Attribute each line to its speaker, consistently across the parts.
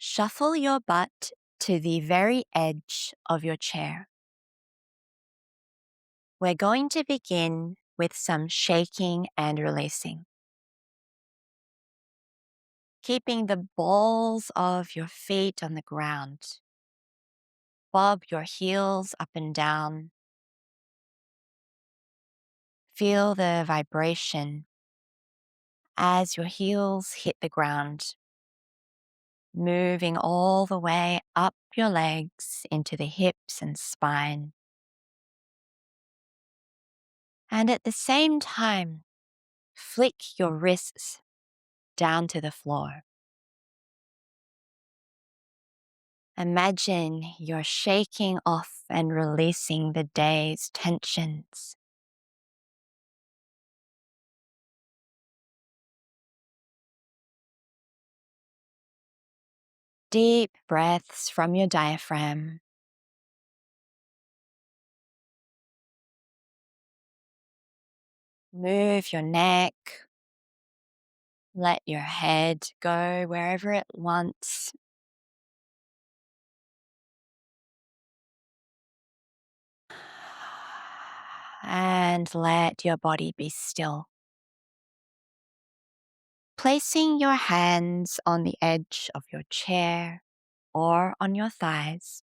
Speaker 1: Shuffle your butt to the very edge of your chair. We're going to begin with some shaking and releasing. Keeping the balls of your feet on the ground. Bob your heels up and down. Feel the vibration as your heels hit the ground, moving all the way up your legs into the hips and spine. And at the same time, flick your wrists down to the floor. Imagine you're shaking off and releasing the day's tensions. Deep breaths from your diaphragm. Move your neck. Let your head go wherever it wants. And let your body be still. Placing your hands on the edge of your chair or on your thighs,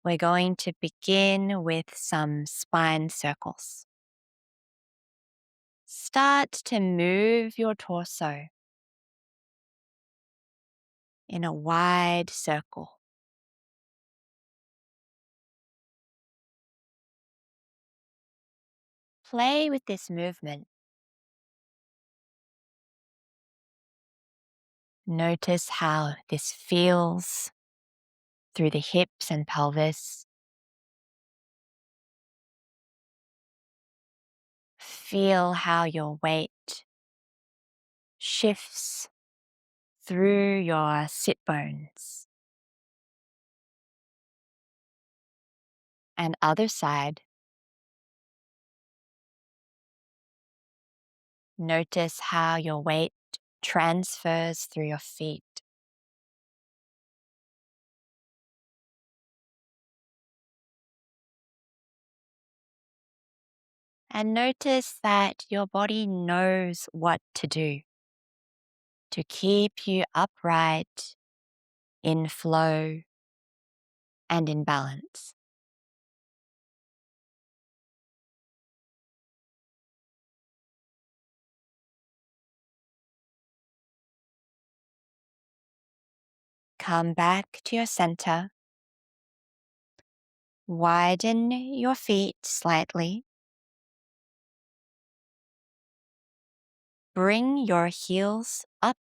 Speaker 1: we're going to begin with some spine circles. Start to move your torso in a wide circle. Play with this movement. Notice how this feels through the hips and pelvis. Feel how your weight shifts through your sit bones. And other side, notice how your weight transfers through your feet. And notice that your body knows what to do to keep you upright, in flow, and in balance. Come back to your center. Widen your feet slightly. Bring your heels up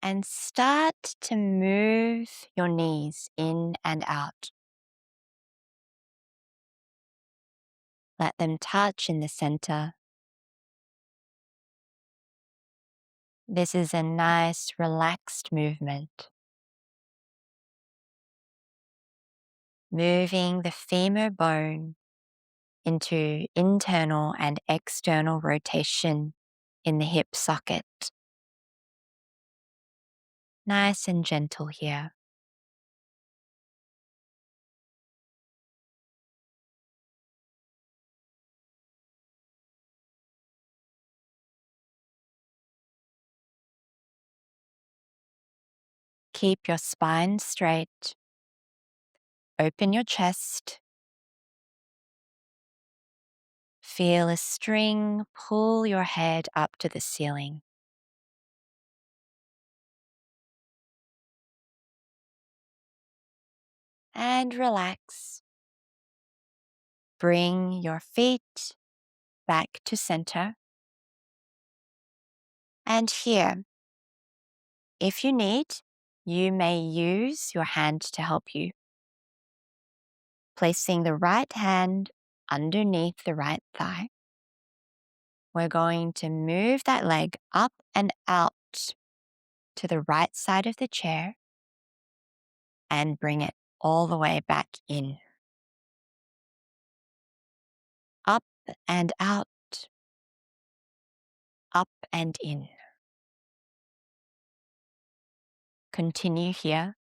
Speaker 1: and start to move your knees in and out. Let them touch in the center. This is a nice, relaxed movement. Moving the femur bone into internal and external rotation in the hip socket. Nice and gentle here. Keep your spine straight. Open your chest. Feel a string pull your head up to the ceiling. And relax. Bring your feet back to center. And here, if you need, you may use your hand to help you. Placing the right hand underneath the right thigh. We're going to move that leg up and out to the right side of the chair and bring it all the way back in. Up and out, up and in. Continue here.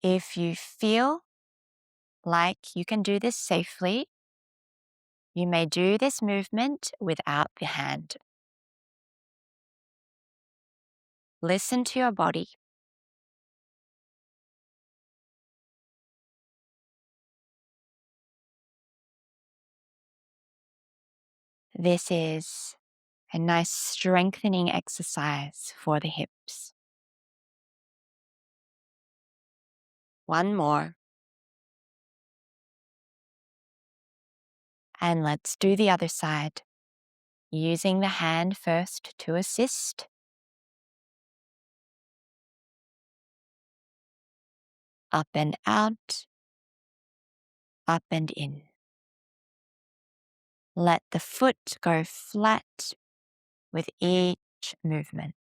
Speaker 1: If you feel like you can do this safely, you may do this movement without the hand. Listen to your body. This is a nice strengthening exercise for the hips. One more. And let's do the other side. Using the hand first to assist. Up and out. Up and in. Let the foot go flat with each movement.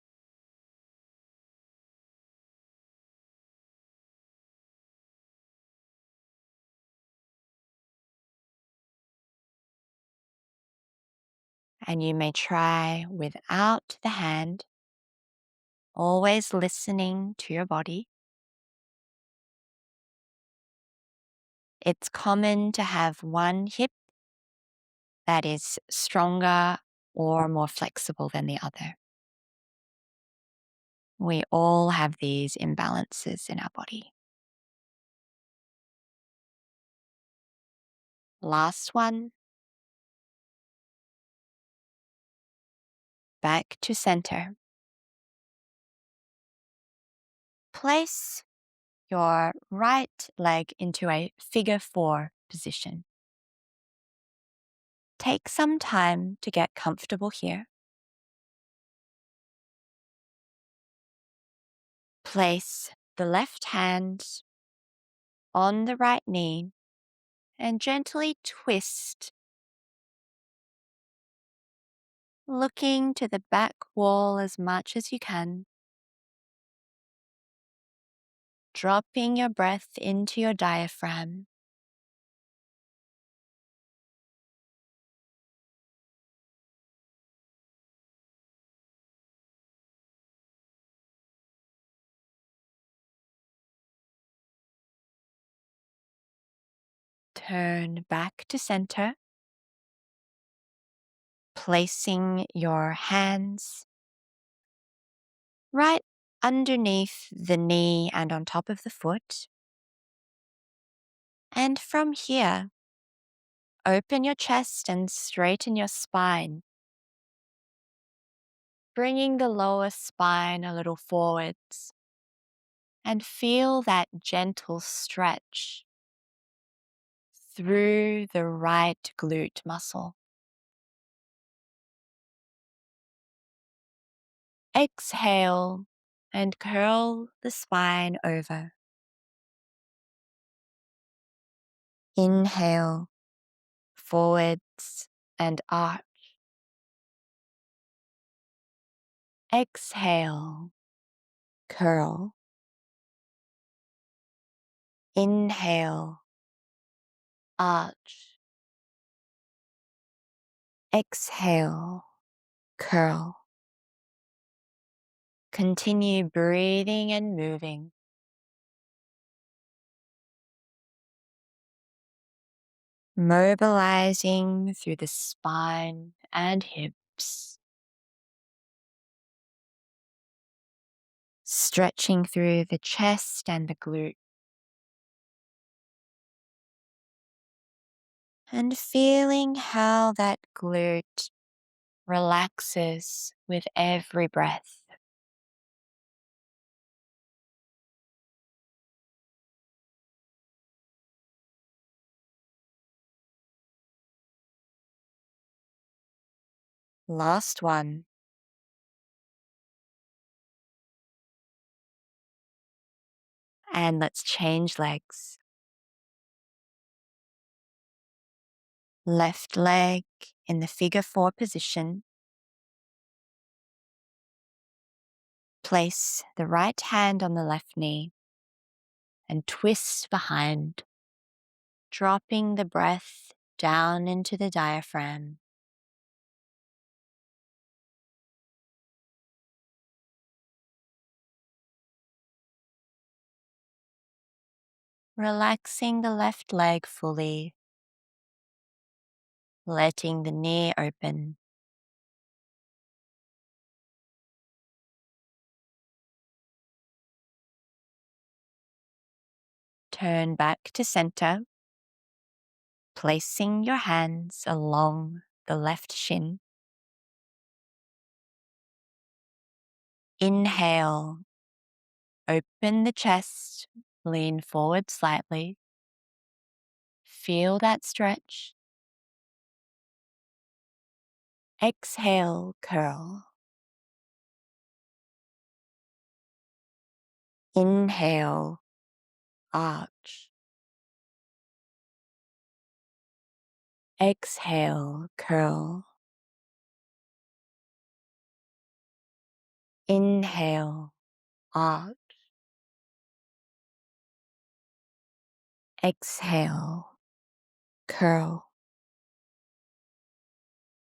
Speaker 1: And you may try without the hand, always listening to your body. It's common to have one hip that is stronger or more flexible than the other. We all have these imbalances in our body. Last one. Back to center. Place your right leg into a figure 4 position. Take some time to get comfortable here. Place the left hand on the right knee and gently twist, looking to the back wall as much as you can. Dropping your breath into your diaphragm. Turn back to center, placing your hands right underneath the knee and on top of the foot. And from here, open your chest and straighten your spine, bringing the lower spine a little forwards. And feel that gentle stretch through the right glute muscle. Exhale and curl the spine over. Inhale, forwards and arch. Exhale, curl. Inhale, arch. Exhale, curl. Continue breathing and moving. Mobilizing through the spine and hips. Stretching through the chest and the glute. And feeling how that glute relaxes with every breath. Last one. And let's change legs. Left leg in the figure 4 position. Place the right hand on the left knee and twist behind, dropping the breath down into the diaphragm. relaxing the left leg fully, letting the knee open. Turn back to center, placing your hands along the left shin. Inhale, open the chest, lean forward slightly. Feel that stretch. Exhale, curl. Inhale, arch. Exhale, curl. Inhale, arch. Exhale, curl.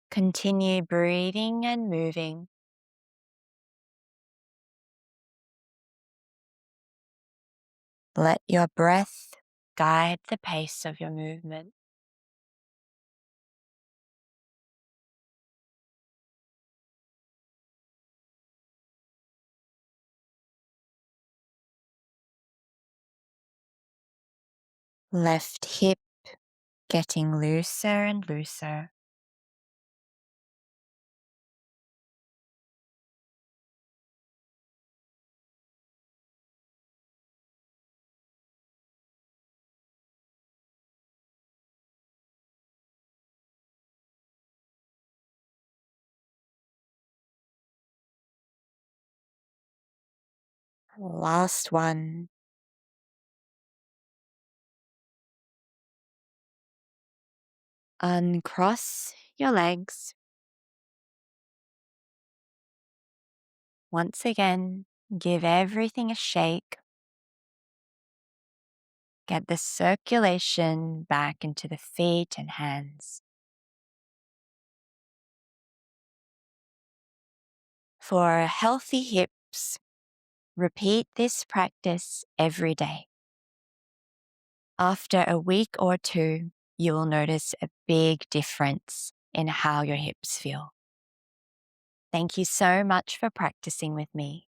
Speaker 1: Continue breathing and moving. Let your breath guide the pace of your movement. Left hip getting looser and looser. Last one. Uncross your legs. Once again, give everything a shake. Get the circulation back into the feet and hands. For healthy hips, repeat this practice every day. After a week or two, you will notice a big difference in how your hips feel. Thank you so much for practicing with me.